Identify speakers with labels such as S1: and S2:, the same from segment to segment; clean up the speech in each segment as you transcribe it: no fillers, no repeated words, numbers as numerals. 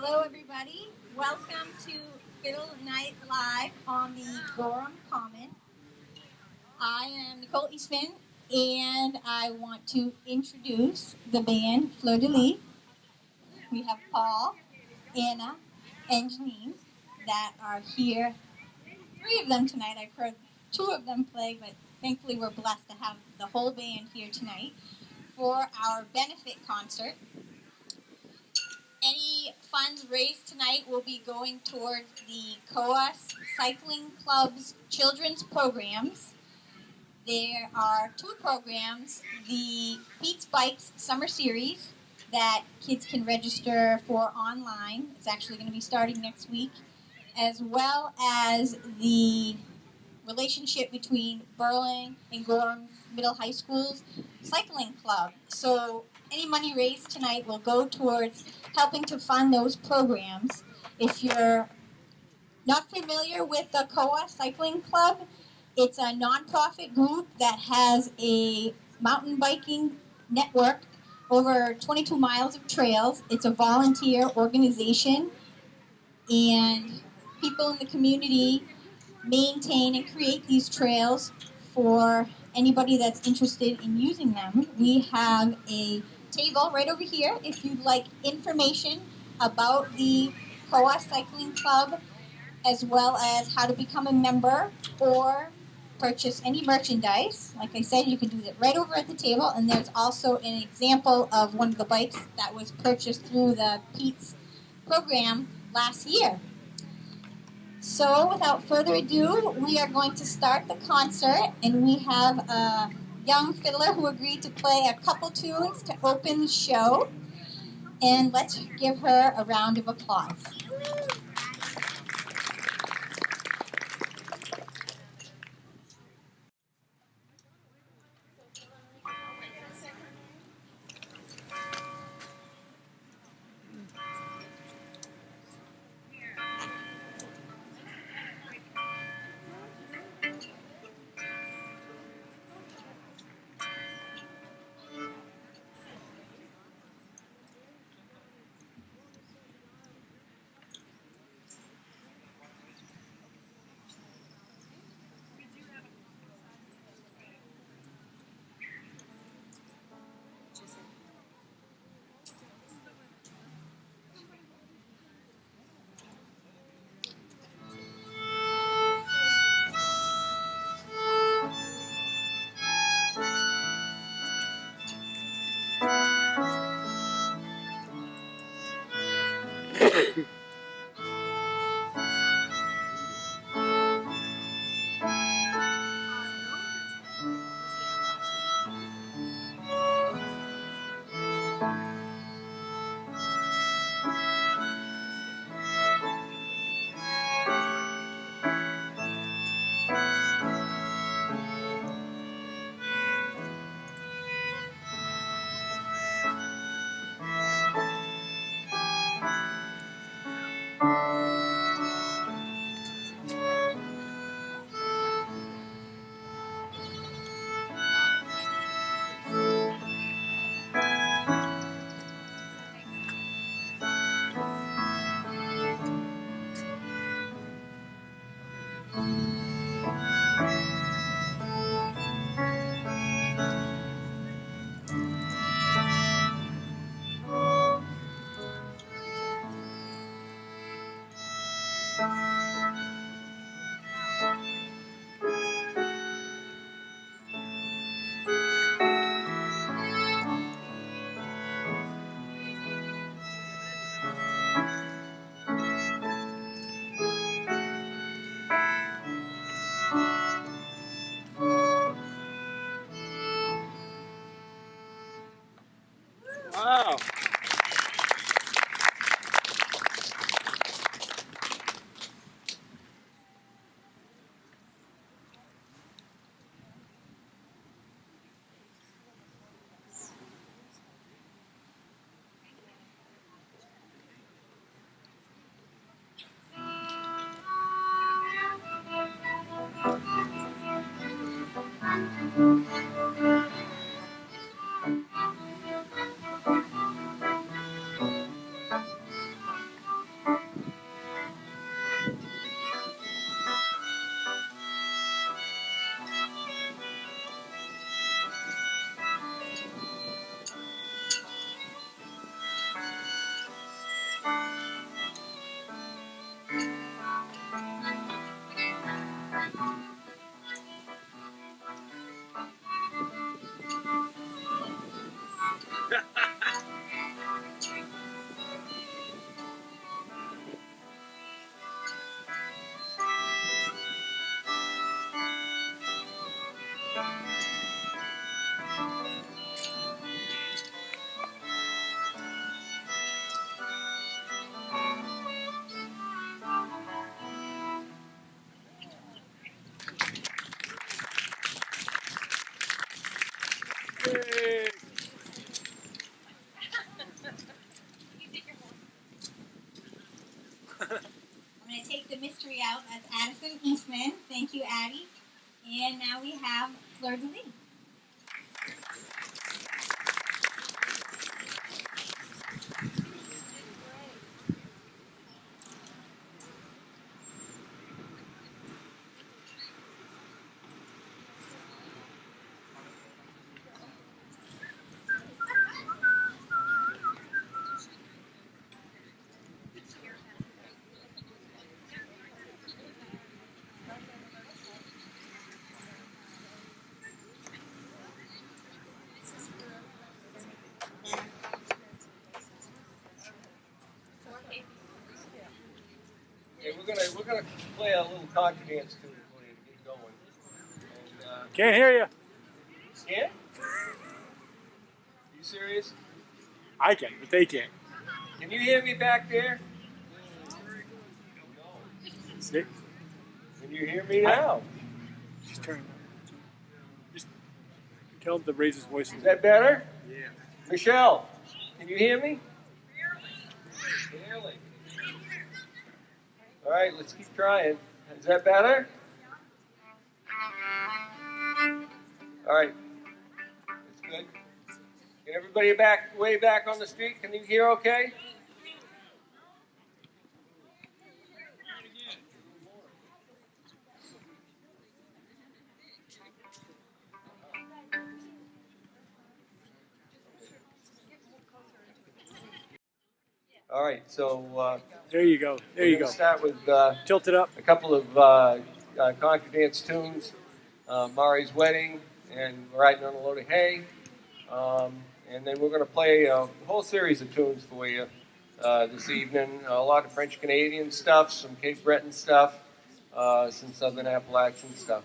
S1: Hello, everybody. Welcome to Fiddle Night Live on the Gorham Common. I am Nicole Eastman, and I want to introduce the band Fleur de Lis. We have Paul, Anna, and Janine that are here. 3 of them tonight. I've heard 2 of them play, but thankfully we're blessed to have the whole band here tonight for our benefit concert. Any funds raised tonight will be going towards the COAS Cycling Club's children's programs. There are 2 programs, the Beats Bikes Summer Series that kids can register for online. It's actually going to be starting next week, as well as the relationship between Berlin and Gorham Middle High School's cycling club. So any money raised tonight will go towards helping to fund those programs. If you're not familiar with the COA Cycling Club, it's a nonprofit group that has a mountain biking network over 22 miles of trails. It's a volunteer organization, and people in the community maintain and create these trails for anybody that's interested in using them. We have a table right over here if you'd like information about the COA Cycling Club, as well as how to become a member or purchase any merchandise. Like I said, you can do that right over at the table, and there's also an example of one of the bikes that was purchased through the Pete's program last year. So, without further ado, we are going to start the concert, and we have a young fiddler who agreed to play a couple tunes to open the show. And let's give her a round of applause.
S2: Wow.
S1: Eastman. Thank you, Addie. And now we have Fleur de Lis.
S2: Okay, we're gonna play a little contra dance tune for you to get going. And,
S3: Can't hear you.
S2: Can't? You serious?
S3: I can, but they can't.
S2: Can you hear me back there?
S3: See?
S2: Can you hear me now?
S3: Just turn. Just tell him to raise his voice.
S2: Is that better?
S3: Yeah.
S2: Michelle, can you hear me? Barely. All right, let's keep trying. Is that better? All right. That's good. Can everybody way back on the street? Can you hear okay? All right, so
S3: There you go. There you go.
S2: Start with
S3: Tilt it up.
S2: a couple of contra dance tunes, Mari's Wedding and Riding on a Load of Hay. And then we're going to play a whole series of tunes for you this evening. A lot of French Canadian stuff, some Cape Breton stuff, some Southern Appalachian stuff.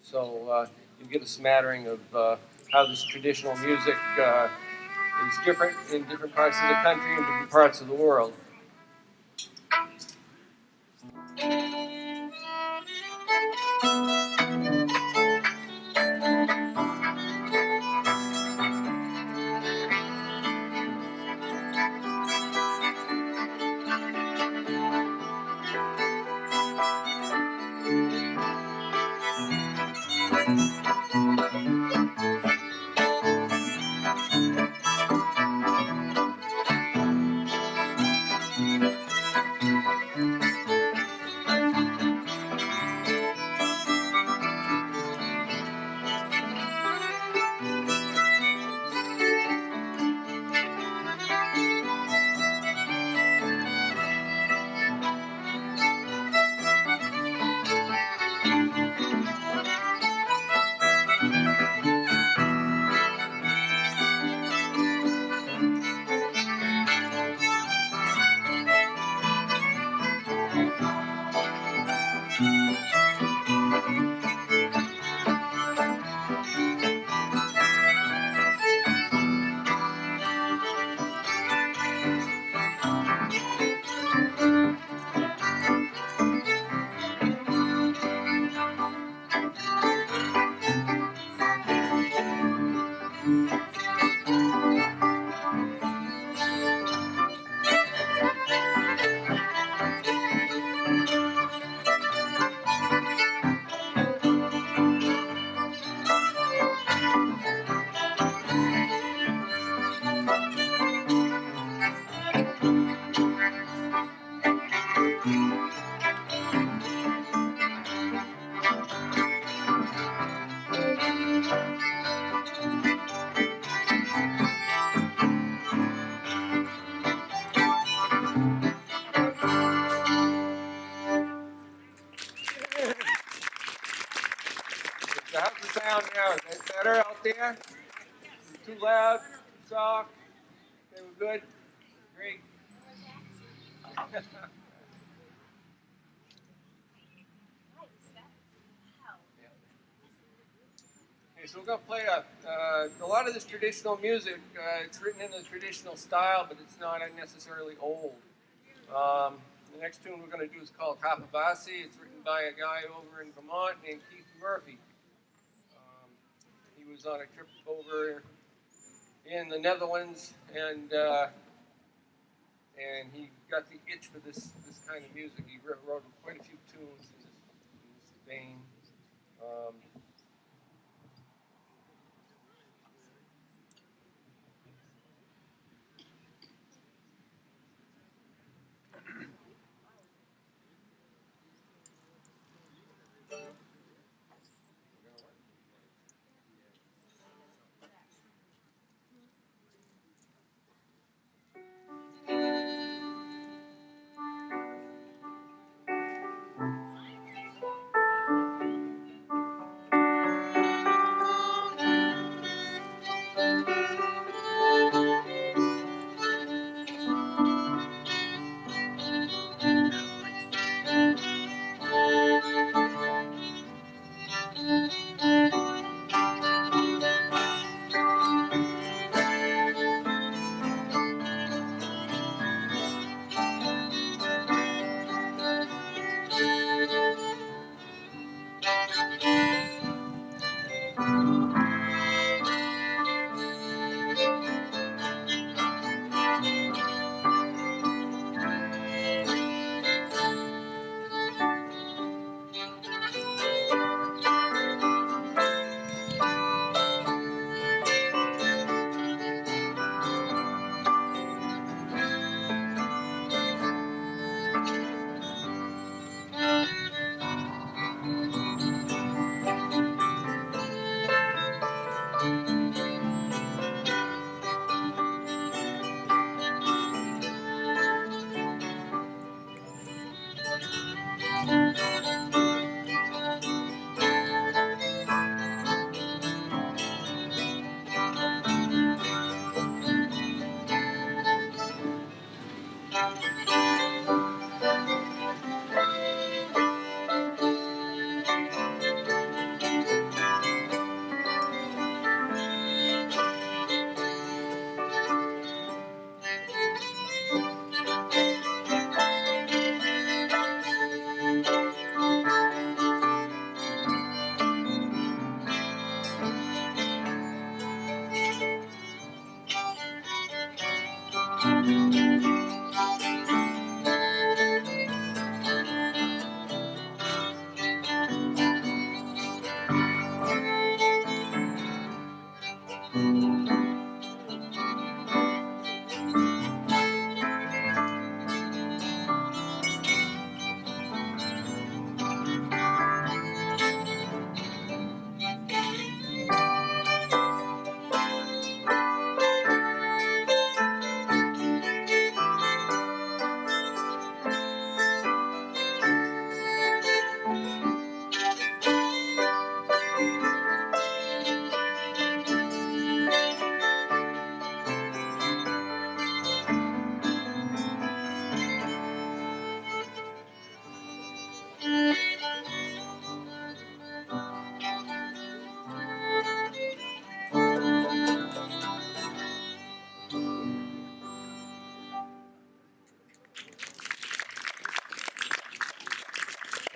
S2: So you get a smattering of how this traditional music is different in different parts of the country and different parts of the world. So how's the sound now? Is that better out there? Too loud? Soft? Okay, we're good? Great. Okay, so we're going to play a lot of this traditional music. It's written in the traditional style, but it's not necessarily old. The next tune we're going to do is called Kapavasi. It's written by a guy over in Vermont named Keith Murphy. He was on a trip over in the Netherlands and and he got the itch for this kind of music. He wrote quite a few tunes in this vein.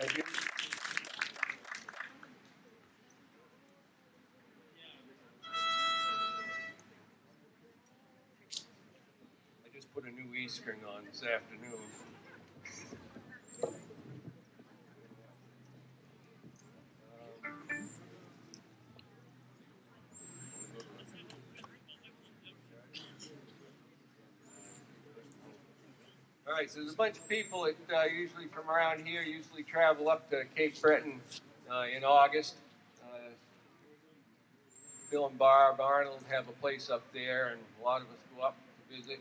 S2: Thank you. I just put a new E string on this afternoon. All right, so there's a bunch of people that usually from around here usually travel up to Cape Breton in August. Bill and Barb Arnold have a place up there, and a lot of us go up to visit.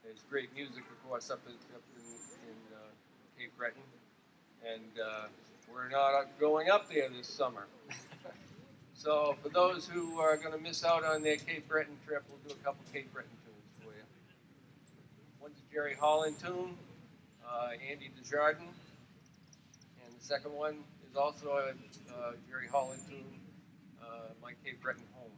S2: There's great music, of course, up in Cape Breton, and we're not going up there this summer. So for those who are going to miss out on their Cape Breton trip, we'll do a couple Cape Breton tunes for you. One's a Jerry Holland tune, Andy Desjardins, and the second one is also a Jerry Holland tune, My Cape Breton Home.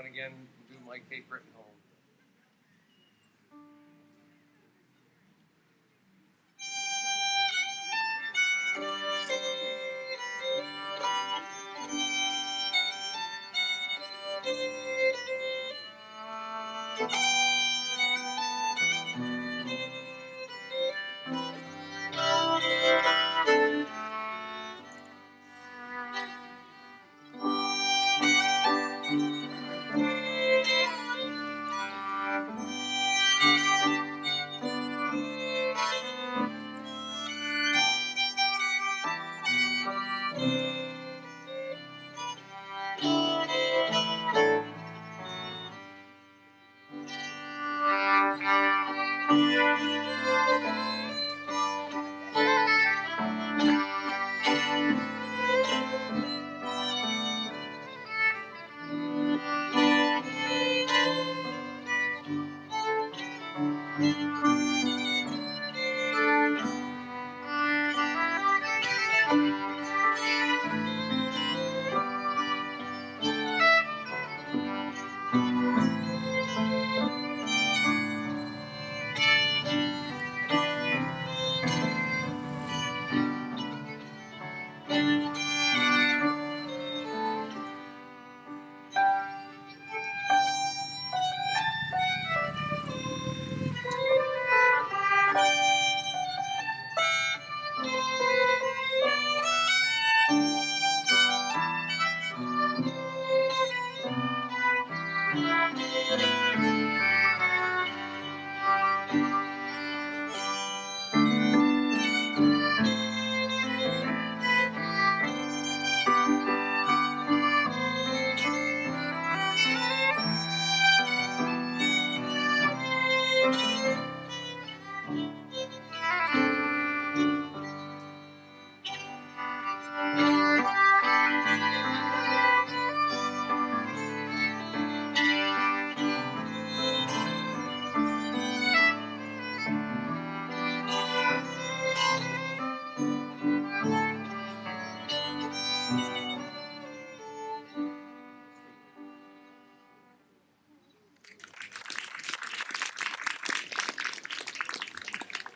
S2: and again do my Cape Breton home.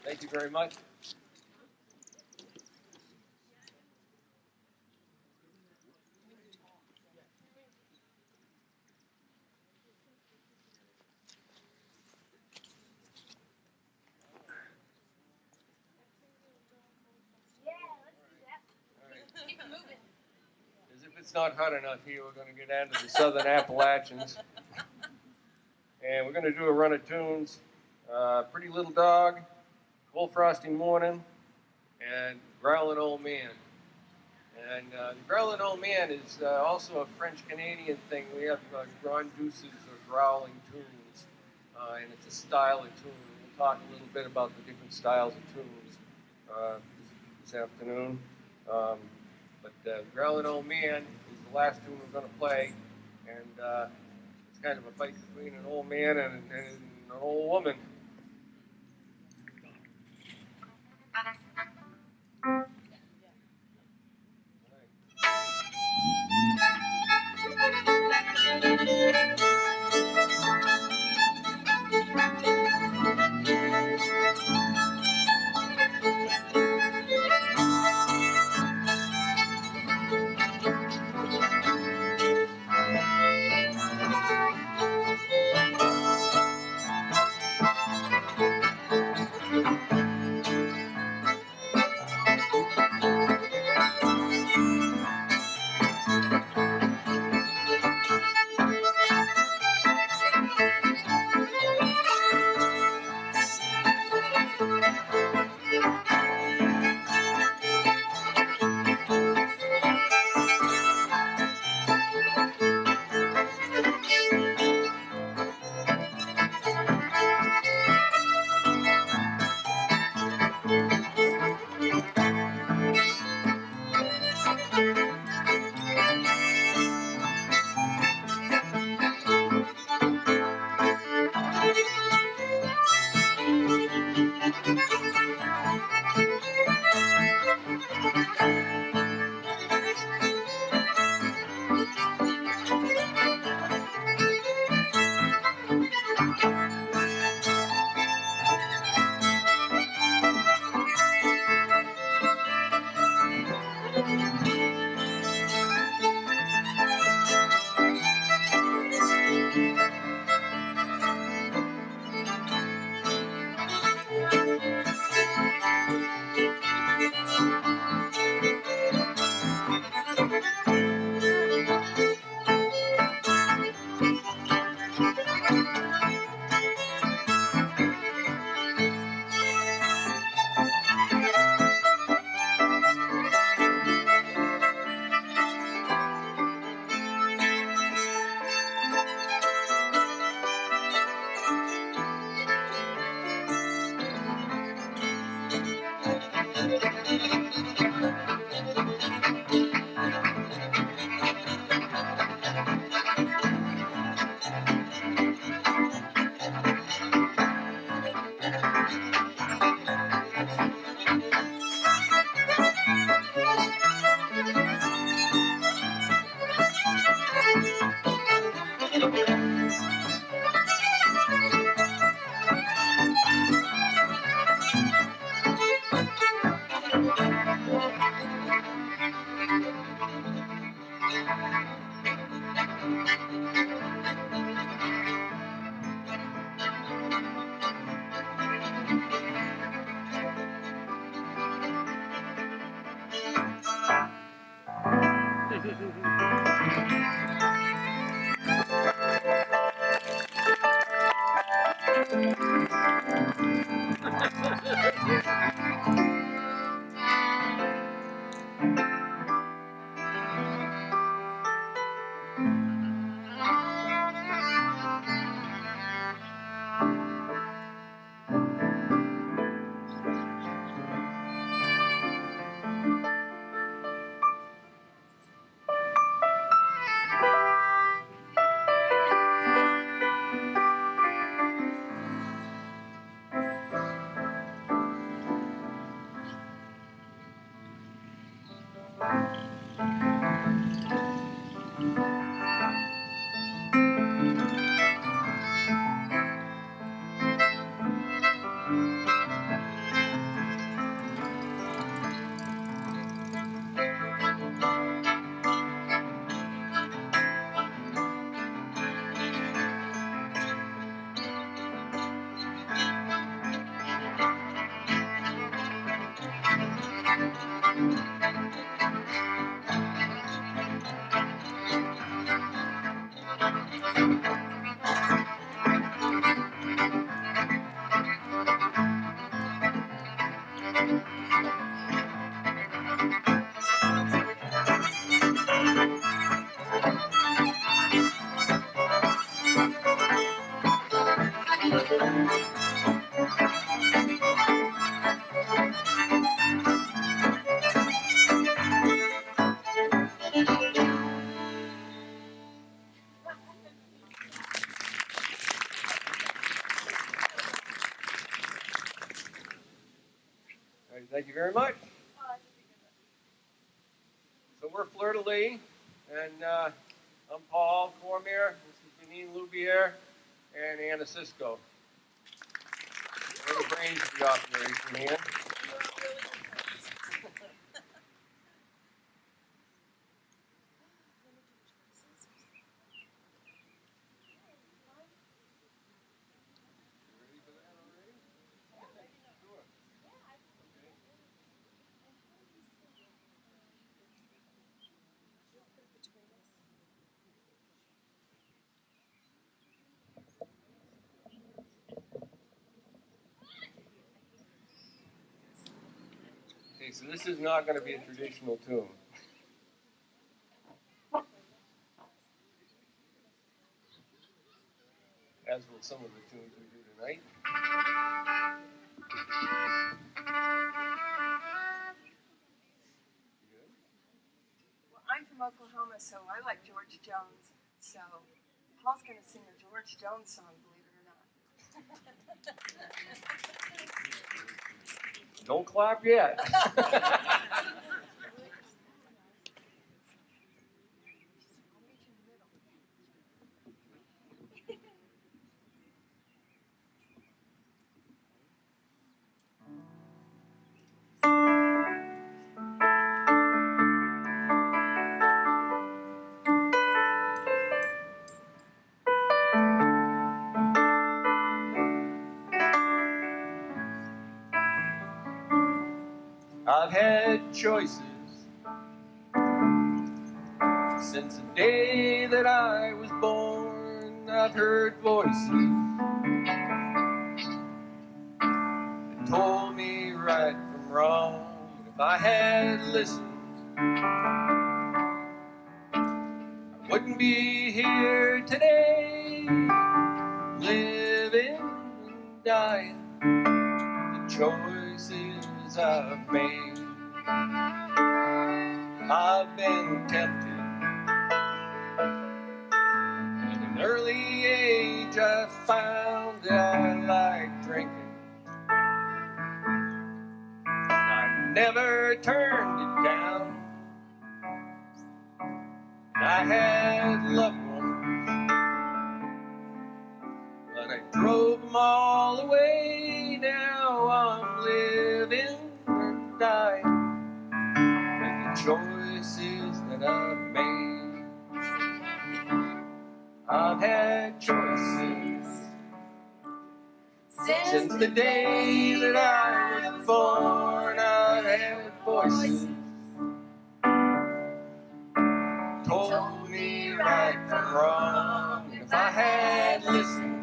S2: Thank you very much.
S1: Keep it moving.
S2: As if it's not hot enough here, we're going to get down to the Southern Appalachians. And we're going to do a run of tunes. Pretty Little Dog, Cold Frosty Morning, and Growlin' Old Man. And the Growlin' Old Man is also a French-Canadian thing. We have gronduses or growling tunes, and it's a style of tune. We'll talk a little bit about the different styles of tunes this afternoon. But Growlin' Old Man is the last tune we're going to play, and it's kind of a fight between an old man and an old woman. Thank you very much. So we're Fleur de Lis, and I'm Paul Cormier. This is Janine Loubier and Anna Cisco. They're the brains of the operation here. Okay, so this is not going to be a traditional tune. As will some of the tunes we do tonight.
S4: Well, I'm from Oklahoma, so I like George Jones. So Paul's going to sing a George Jones song, believe it or not.
S2: Don't clap yet. I've had choices since the day that I was born. I've heard voices that told me right from wrong. And if I had listened, I wouldn't be here today, living and dying. The choices I've made. I've been tempted. At an early age I found that I like drinking. I never turned it down. I had loved ones, but I drove them all away. Now I'm living and dying with the choices that I've made. I've had choices since the day that I was born. I've had voices told me right from wrong. And if I had listened,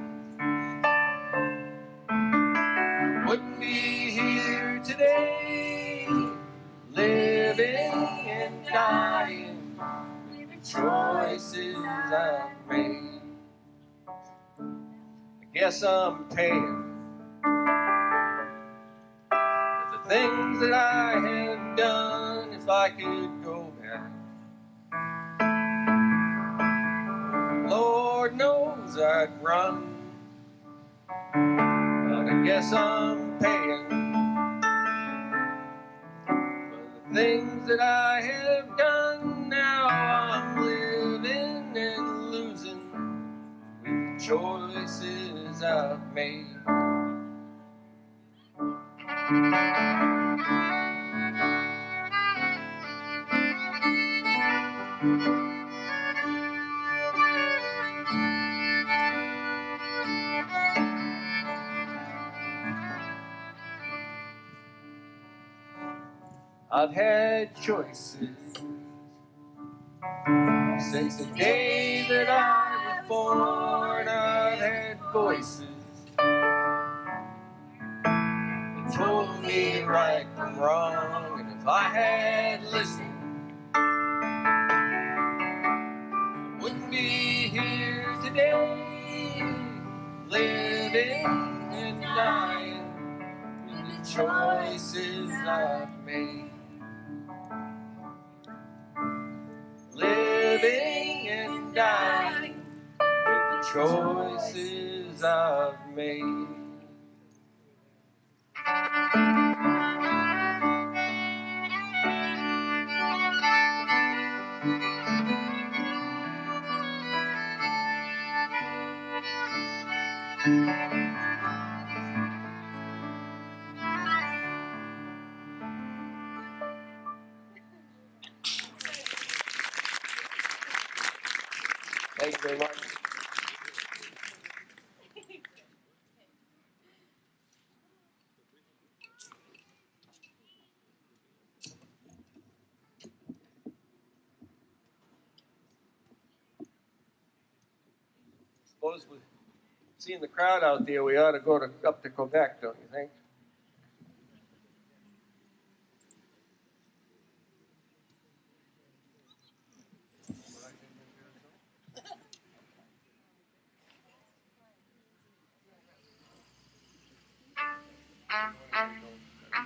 S2: I wouldn't be here today, living and dying with the choices I've made. I guess I'm paying for the things that I have done. If I could go back, Lord knows I'd run. But I guess I'm paying for the things that I have done. Now I'm living and losing with the choices I've made. I've had choices since the day that I was born. I've had voices that told me right from wrong. And if I had listened, I wouldn't be here today, living and dying with the choices I've made. Living and dying with the choices I've made. Thank you very much. Suppose with seeing the crowd out there, we ought to go up to Quebec, don't you think?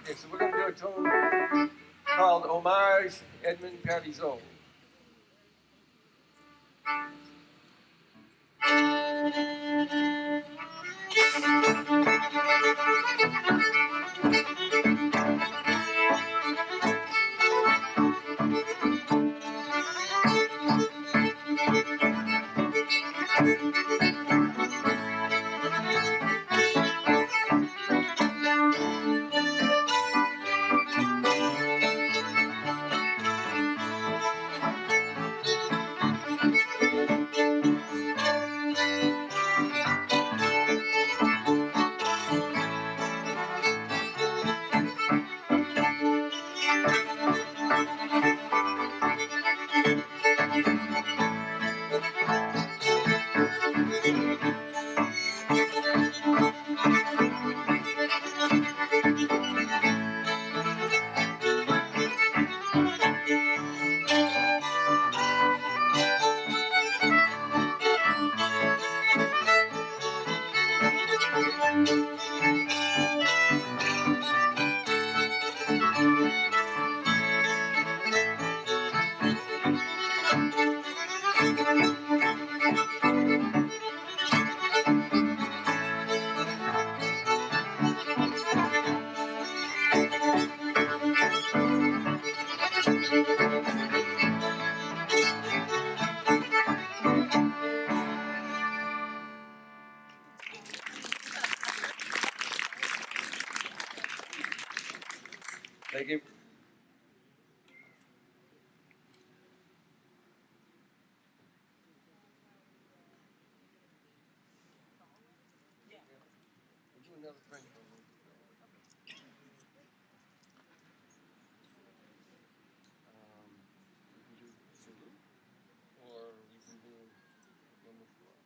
S2: Okay, so we're going to do a tune called Hommage Edmond Parisot. Thank you. We'll do another French one. We can do Salute, or we can do one before.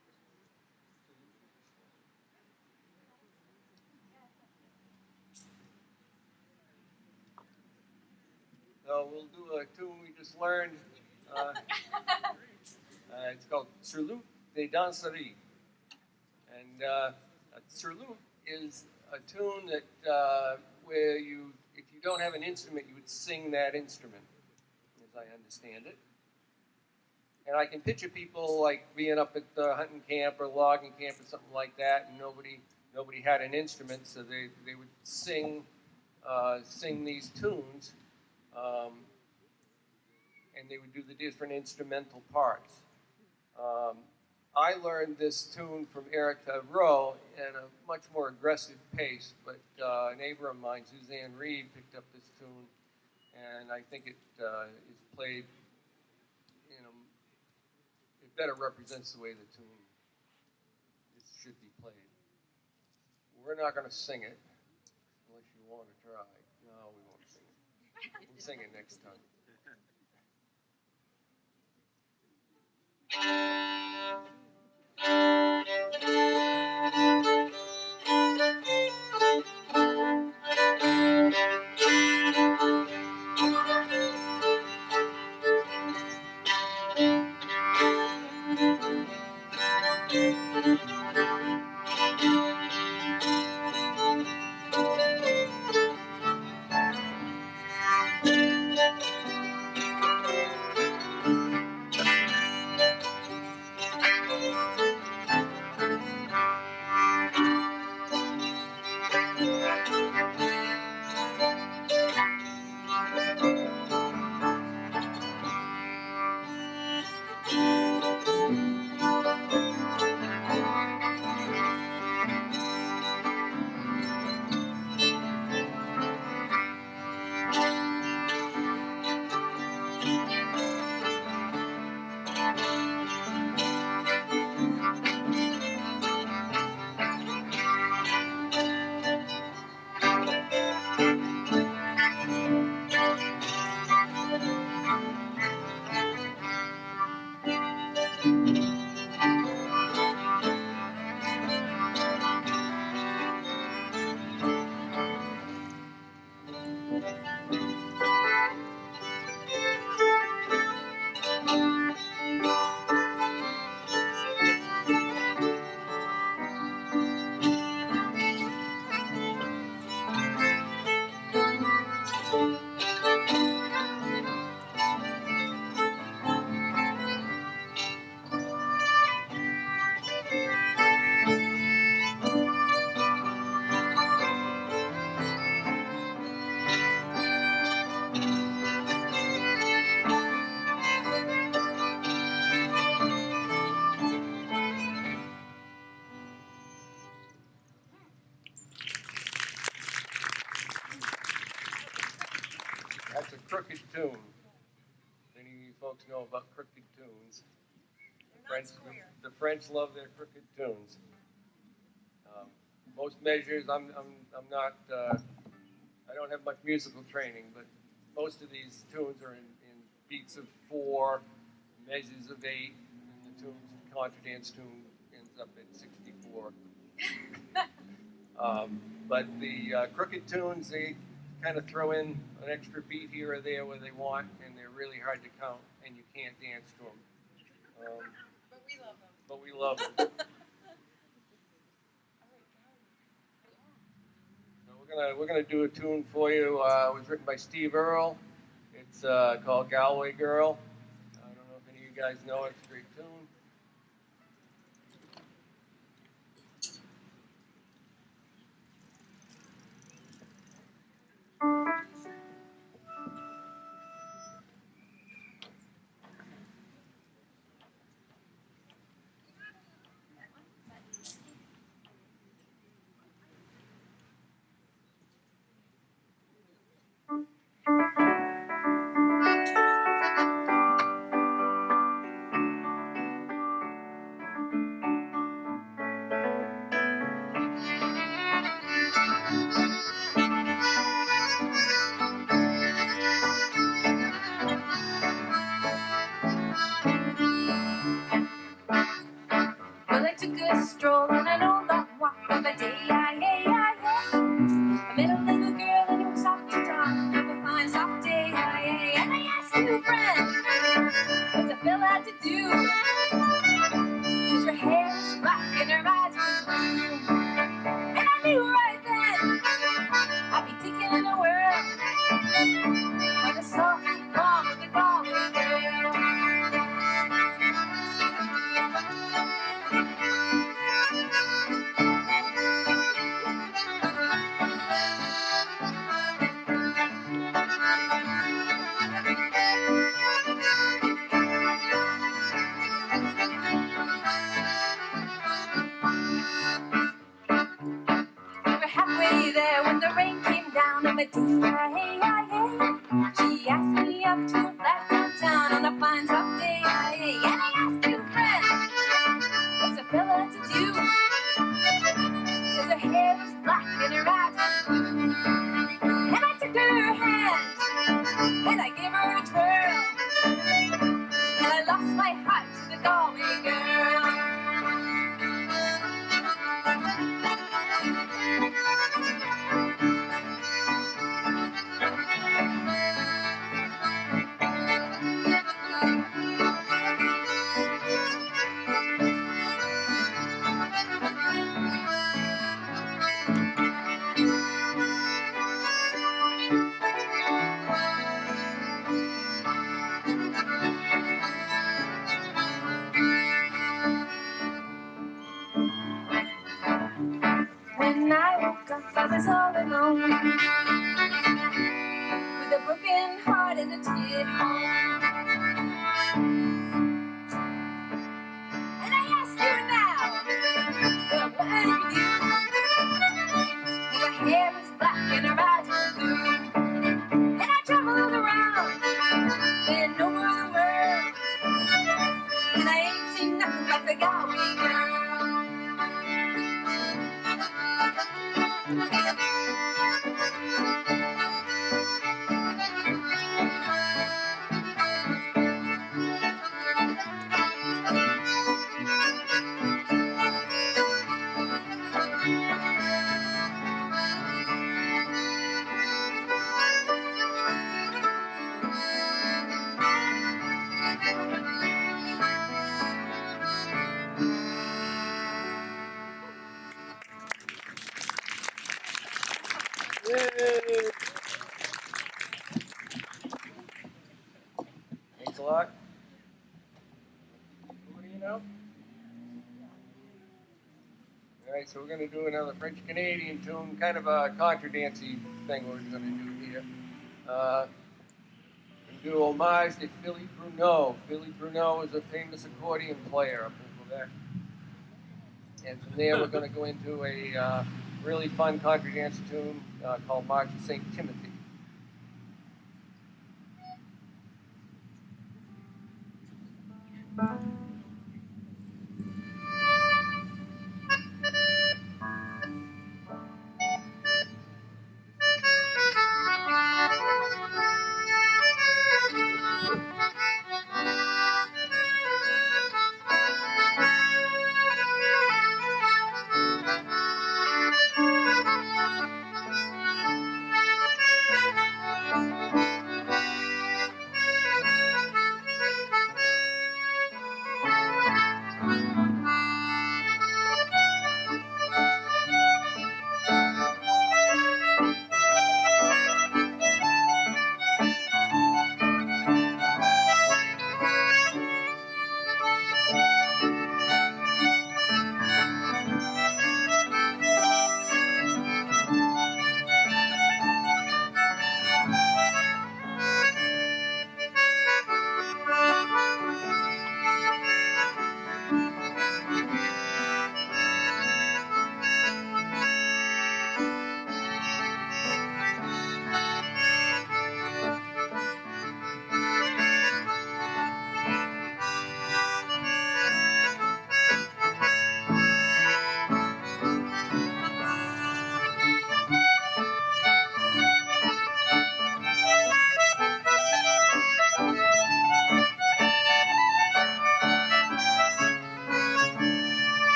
S2: So we'll do a tune we just learned. It's called Salute des Danseries. And Salute is a tune that where you, if you don't have an instrument, you would sing that instrument, as I understand it. And I can picture people like being up at the hunting camp or logging camp or something like that, and nobody had an instrument, so they would sing these tunes, and they would do the different instrumental parts. I learned this tune from Eric Favreau at a much more aggressive pace, but a neighbor of mine, Suzanne Reed, picked up this tune, and I think it is played, it better represents the way the tune should be played. We're not going to sing it unless you want to try. No, we won't sing it. We'll sing it next time. crooked tune. Any of you folks know about crooked tunes? The French love their crooked tunes. Most measures, I'm not, I don't have much musical training, but most of these tunes are in beats of 4, measures of 8, and the contra dance tune ends up at 64. But the crooked tunes, they kind of throw in an extra beat here or there where they want, and they're really hard to count, and you can't dance to them. But we love them. So we're gonna do a tune for you. It was written by Steve Earle. It's called Galway Girl. I don't know if any of you guys know it. It's a great tune.
S5: Well, I took a stroll on an old long walk of a day. I met a little girl and it was soft to talk of a fine soft day. And I asked you, friend, what's a fella to do? 'Cause her hair was black and her eyes were blue. And I knew right then I'd be taking the world on the soft palm of the Galway girl. Halfway there when the rain came down on my dear, hey, she asked me up to a flat downtown on a fine soft day, hey, and I asked you, friend, what's a fella to do? 'Cause her hair was black and her eyes were blue. And I took her hand and I gave her a twirl, and I lost my heart to the Galway girl. When I woke up, I was all alone, with a broken heart and a ticket home. And I ask you now, well, what do you do? 'Cause her hair was black and her eyes were blue. And I traveled around and over the world, and I ain't seen nothing like the Galway girl.
S2: Yay! Thanks a lot. What do you know? All right, so we're going to do another French-Canadian tune, kind of a contra-dancey thing we're going to do here. We do homage to Philly Bruneau. Philly Bruneau is a famous accordion player up in Quebec. And from there, we're going to go into a really fun contra-dance tune called March of St. Timothy.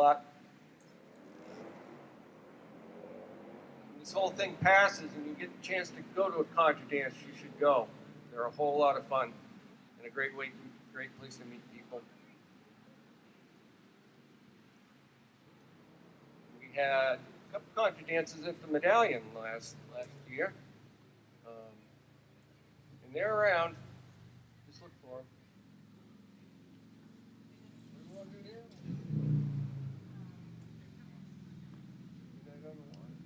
S2: luck. When this whole thing passes and you get the chance to go to a contra dance, you should go. They're a whole lot of fun and a great place to meet people. We had a couple contra dances at the Medallion last year, and they're around. Just look for them. What do you want to do there? Midnight on the Water.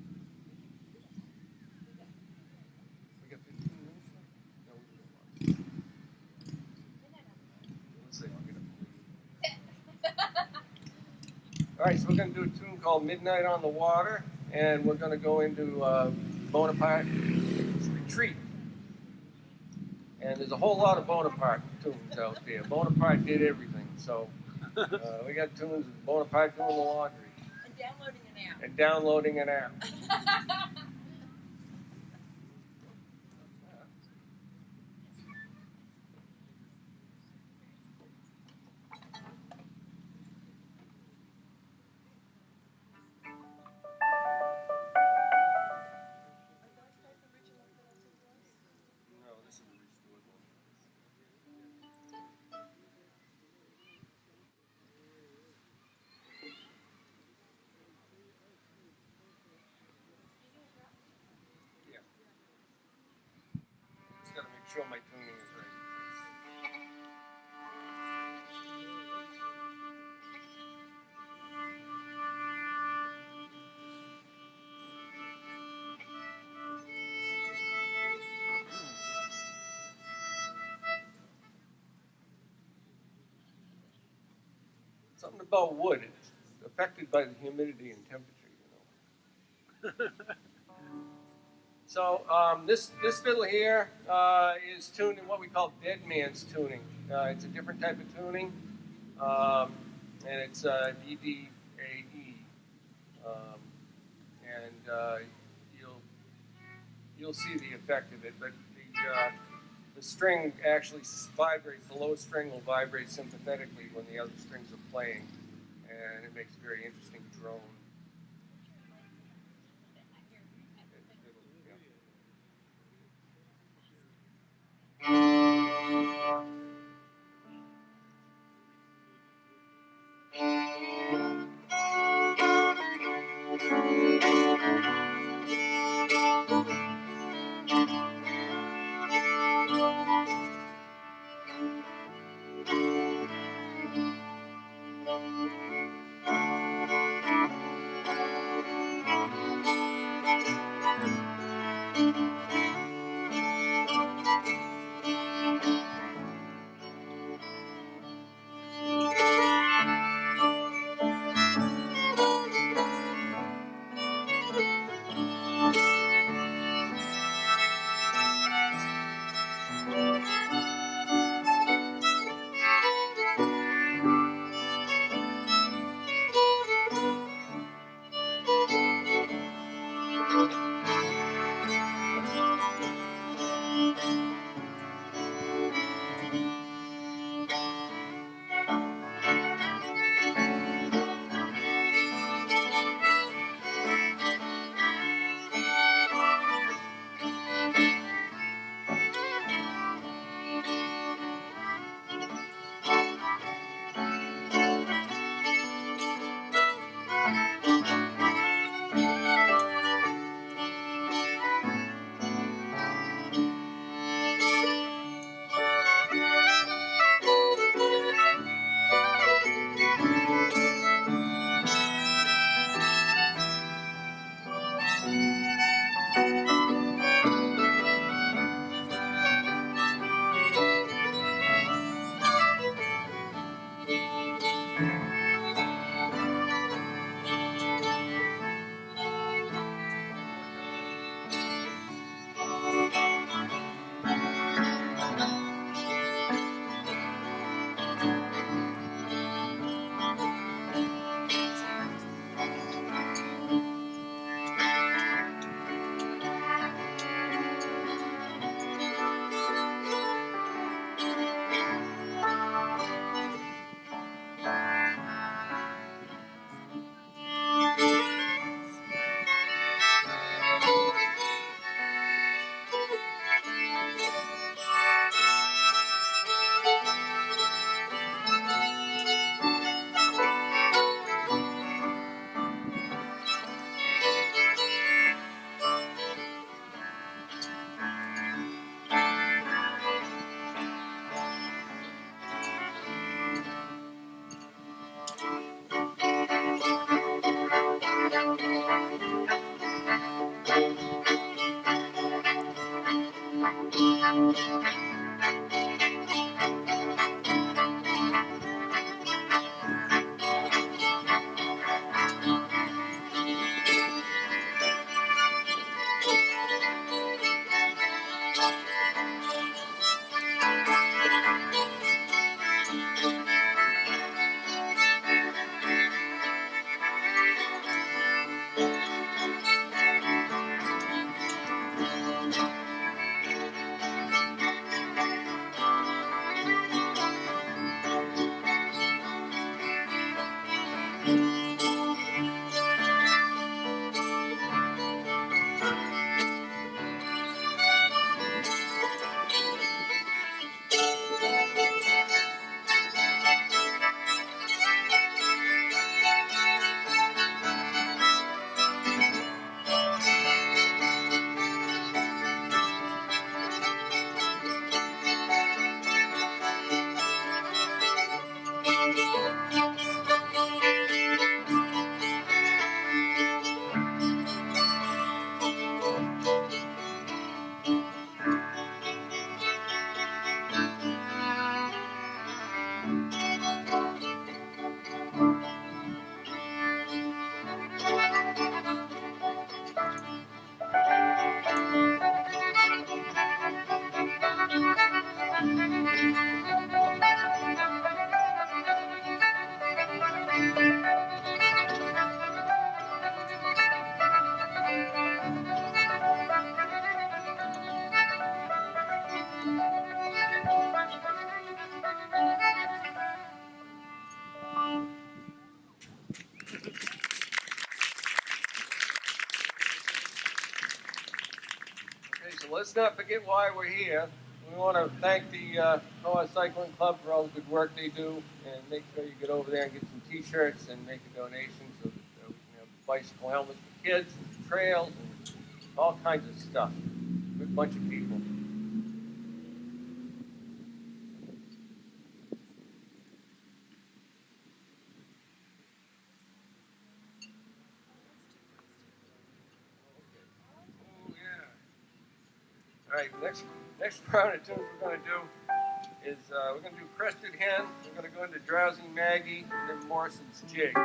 S2: We got 15 minutes left? No, we got a lot. Let's see, I'll get up. All right, so we're going to do a tune called Midnight on the Water, and we're going to go into Bonaparte's Retreat. And there's a whole lot of Bonaparte tunes out there. Bonaparte did everything, so we got tunes of Bonaparte doing the laundry. And downloading an app. No, this is a restored one. Yeah. Just gotta make sure my tuning is right. Something about wood. It's affected by the humidity and temperature, you know. So this fiddle here is tuned in what we call dead man's tuning. It's a different type of tuning, and it's DDAE. And you'll see the effect of it. But the string actually vibrates. The low string will vibrate sympathetically when the other strings are playing, and it makes a very interesting drone. Okay, so let's not forget why we're here. We want to thank the Noah Cycling Club for all the good work they do, and make sure you get over there and get some T-shirts and make a donation so that we can have bicycle helmets for kids, and trails, and all kinds of stuff. Good bunch of people. Oh yeah. All right, next round of tunes we're going to do is we're going to do Crested Hen, we're going to go into Drowsy Maggie, and then Morrison's Jig.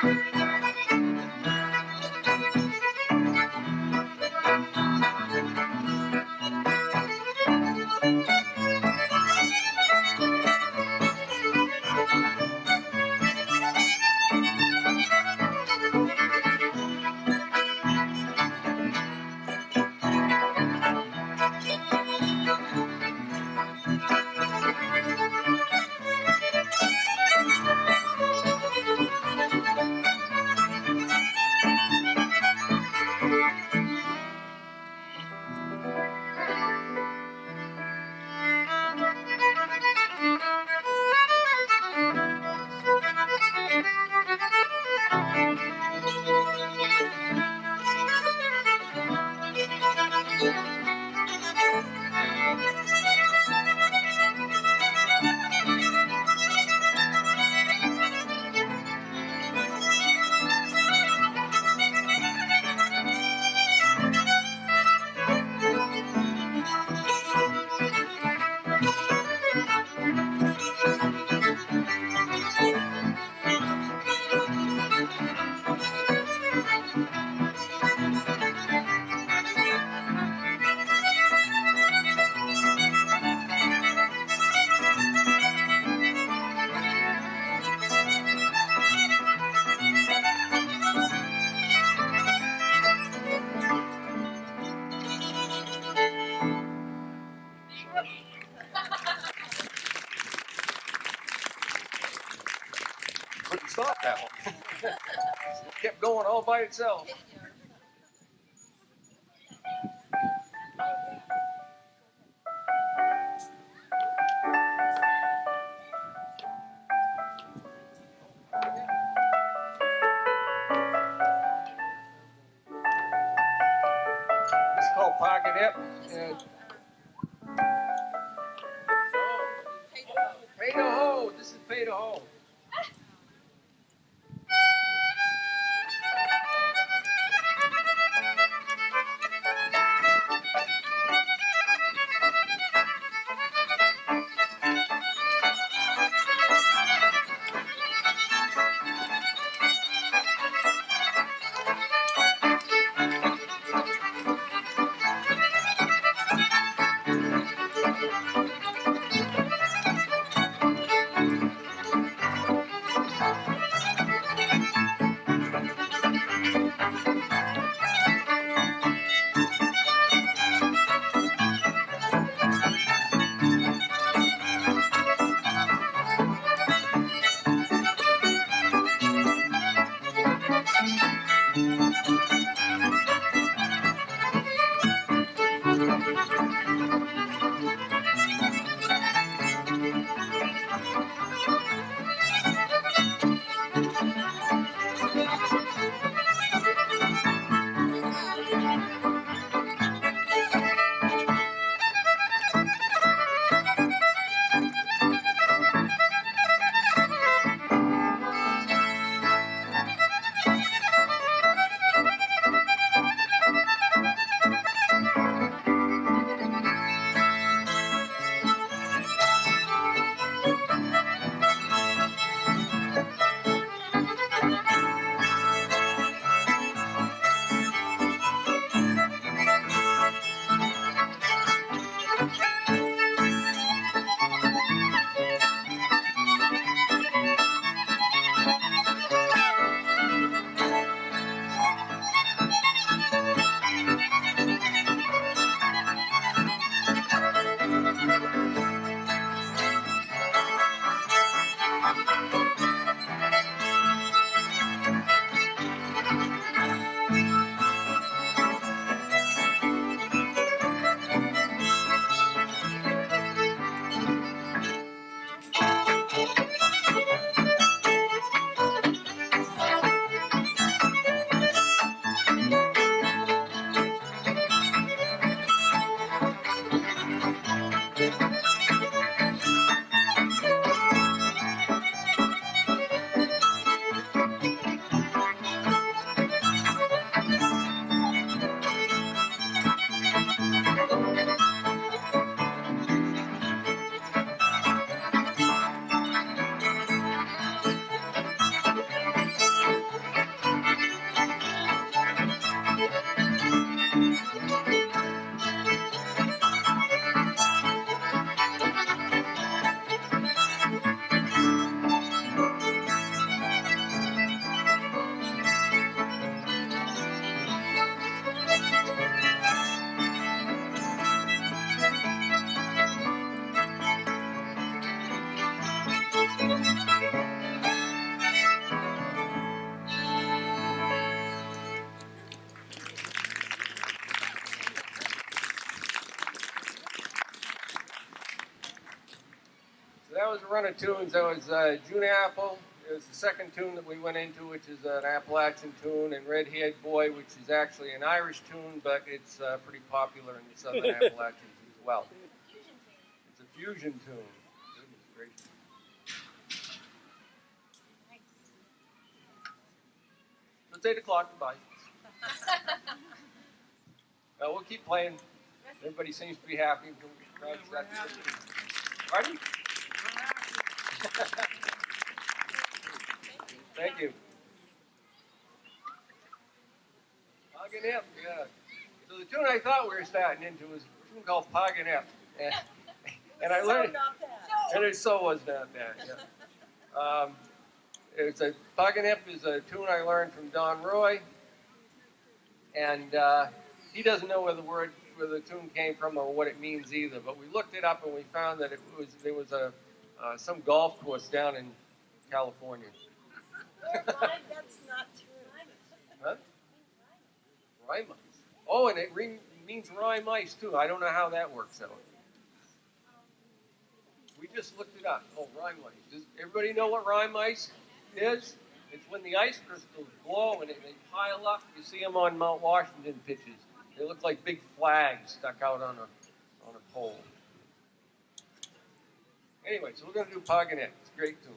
S2: Couldn't stop that one. It kept going all by itself. This is called Pocket Hip. And pay to hold. This is pay to hold. was a run of tunes. That was June Apple. It was the second tune that we went into, which is an Appalachian tune, and Red-Haired Boy, which is actually an Irish tune, but it's pretty popular in the Southern Appalachians as well. It's a fusion tune. Goodness gracious. So it's 8 o'clock. Goodbye. We'll keep playing. Everybody seems to be happy. Pardon? Thank you. Poggin' Hip, yeah. So the tune I thought we were starting into was a tune called Poggin' Hip. And I learned, and it so was not that. Yeah. It's a Poggin' Hip is a tune I learned from Don Roy, and he doesn't know where the tune came from or what it means either. But we looked it up and we found that there was some golf course down in California.
S4: That's not true.
S2: Huh? Rhyme ice. Oh, and it means rhyme ice too. I don't know how that works out. We just looked it up. Oh, rhyme ice. Does everybody know what rhyme ice is? It's when the ice crystals glow and they pile up. You see them on Mount Washington pitches. They look like big flags stuck out on a pole. Anyway, so we're going to do Poggin' Hip. It's a great tune.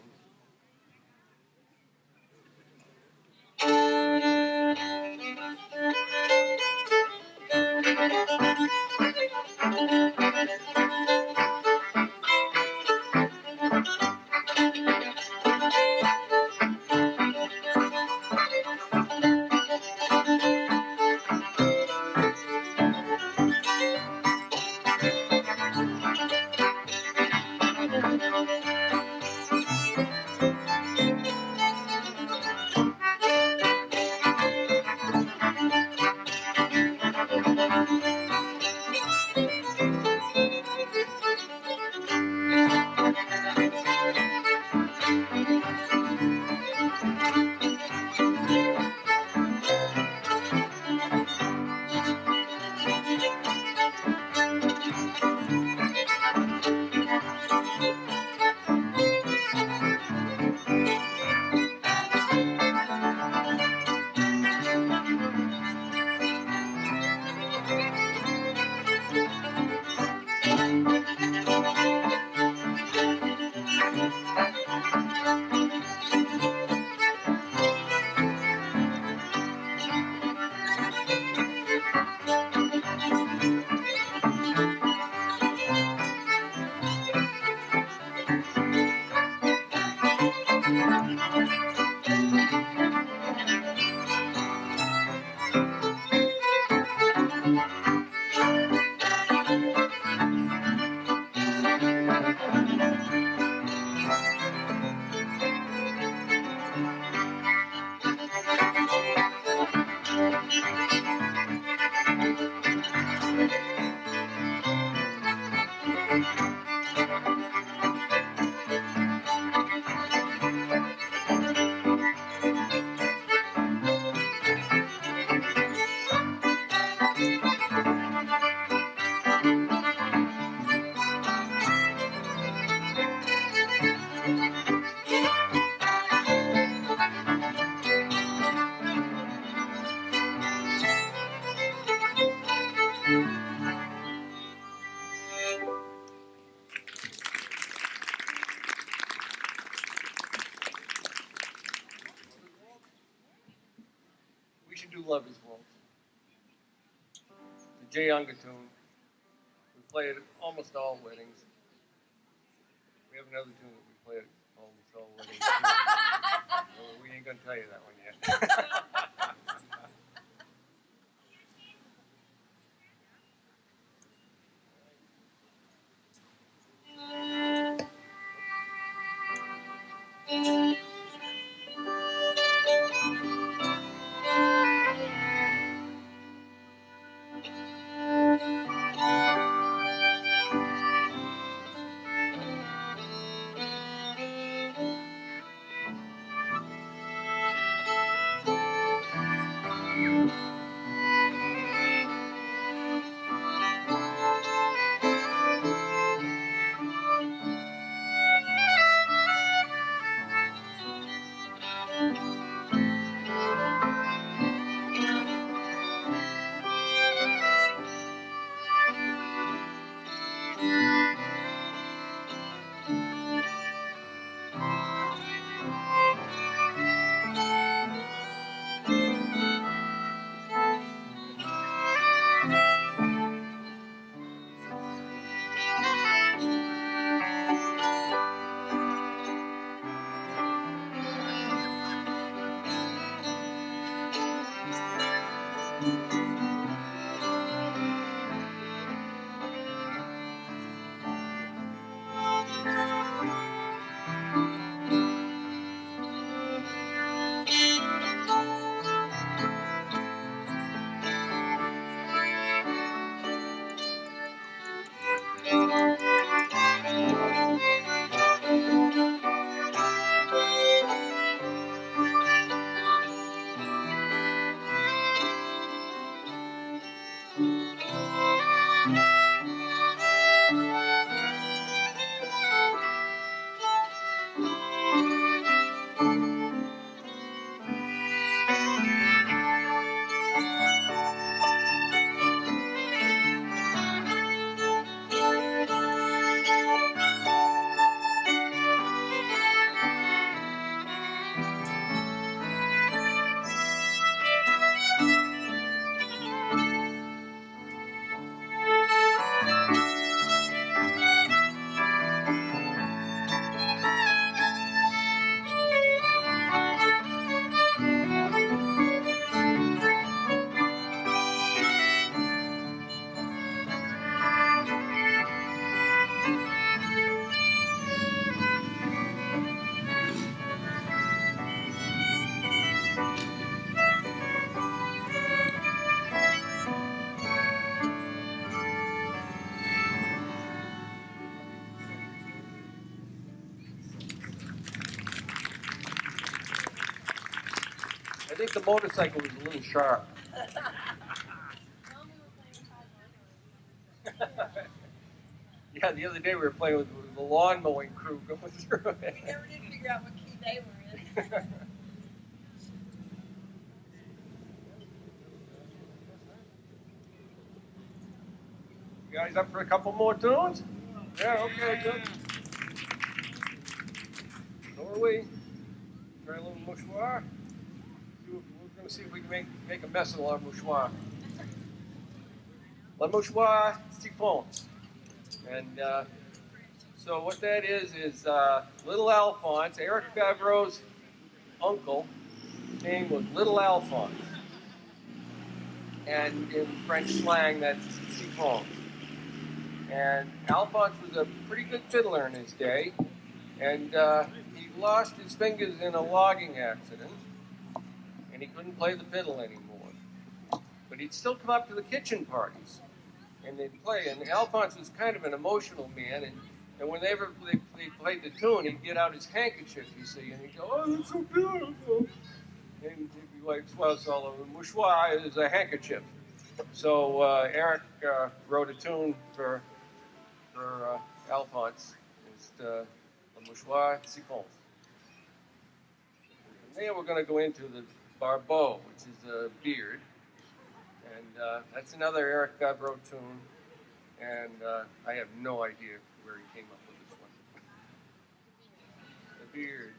S2: We should do Love Is Wolf. The Jay Unger tune. We play it at almost all weddings. We have another tune that we play at almost all weddings too. Well, we ain't gonna tell you that one yet. I think the motorcycle was a little sharp. Yeah, the other day we were playing with the lawn mowing crew going through it.
S4: We never did figure out what key they were in.
S2: You guys up for a couple more tunes? Yeah, okay, good. So are we. Try a little mouchoir. We're going to see if we can make a mess of our mouchoir. La mouchoir siphon. And so what that is Little Alphonse, Eric Favreau's uncle, name was Little Alphonse. And in French slang, that's siphon. And Alphonse was a pretty good fiddler in his day. And he lost his fingers in a logging accident. And he couldn't play the fiddle anymore. But he'd still come up to the kitchen parties. And they'd play. And Alphonse was kind of an emotional man. And whenever they played the tune, he'd get out his handkerchief, you see. And he'd go, oh, that's so beautiful. And he'd be like, well, so the mouchoir is a handkerchief. So Eric wrote a tune for Alphonse. It's the mouchoir siphon. From there, we're going to go into the barbeau, which is a beard. And that's another Eric Favreau tune. And I have no idea where he came up with this one. The beard.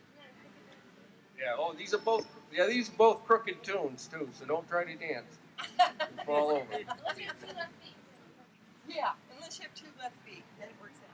S2: Yeah, oh, these are both crooked tunes, too, so don't try to dance. You'll fall over.
S4: Unless you have two left feet. Yeah, unless you have two left feet, then it works out.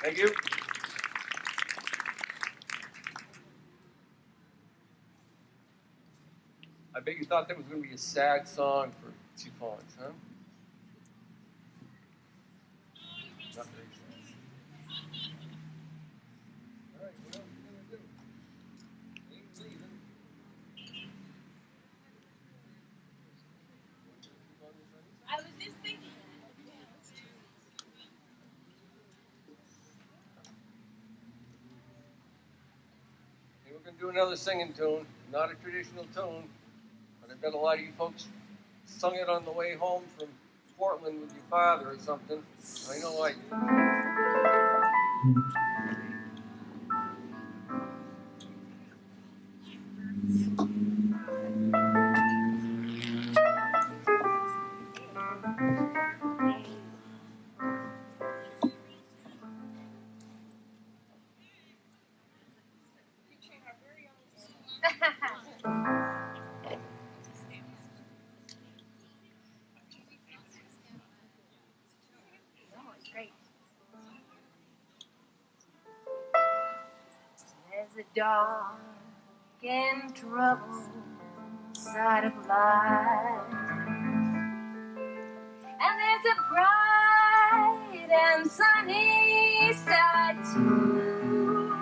S2: Thank you. I bet you thought that was going to be a sad song for Chiffons, huh? Not very sad. All right, what else are we going to do? Ain't leaving.
S1: I was just thinking that.
S2: Okay, we're going to do another singing tune. Not a traditional tune, but I bet a lot of you folks sung it on the way home from Portland with your father or something. I know I did.
S5: Great. There's a dark and troubled side of life, and there's a bright and sunny side too.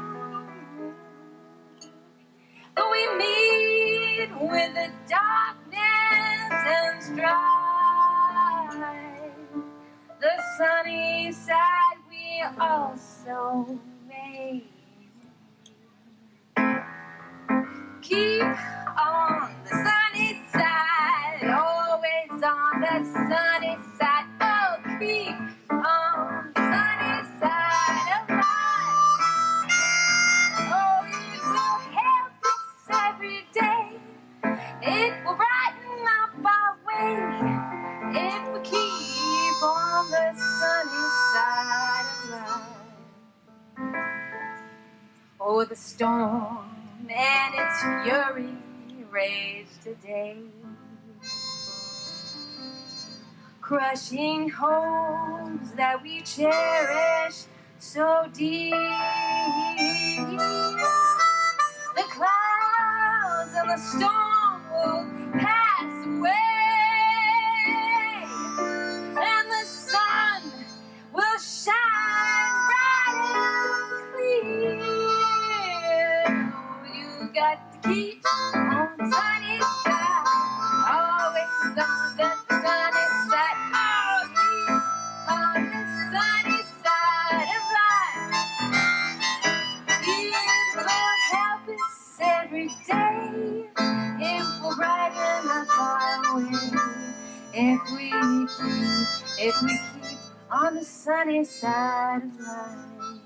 S5: But we meet with the darkness and strife. The sunny side we also made. Keep on the sunny side, always on the sunny side. Oh, keep on the sunny side of life. Oh, it will help us every day. It will brighten up our way if we keep on the sunny side of life. Oh, the storm and its fury rage today, crushing hopes that we cherish so deep. The clouds and the storm will pass away, and the sun will shine bright and clear. You got to keep on the sunny side, always on the sunny side. Oh, keep on the sunny side of life. It will help us every day. It will brighten up our way if we keep on the sunny side of life.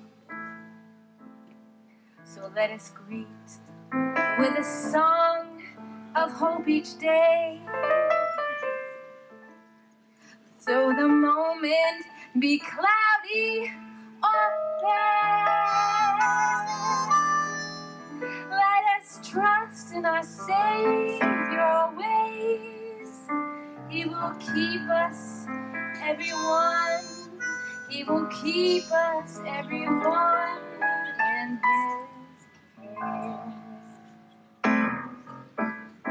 S5: So let us greet with a song of hope each day. So the moment be cloudy or fair, let us trust in our Savior always. He will keep us, everyone. He will keep us, everyone, in His care.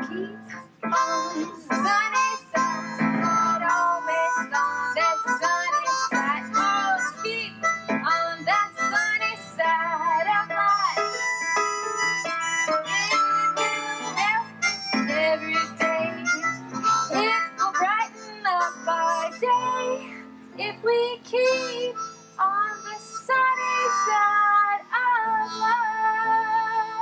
S5: Keep on the sunny side, always on that sunny side. Oh, keep on that sunny side of life. It will help us every day. It will brighten up our day if we keep on the sunny side of life.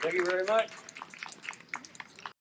S2: Thank you very much.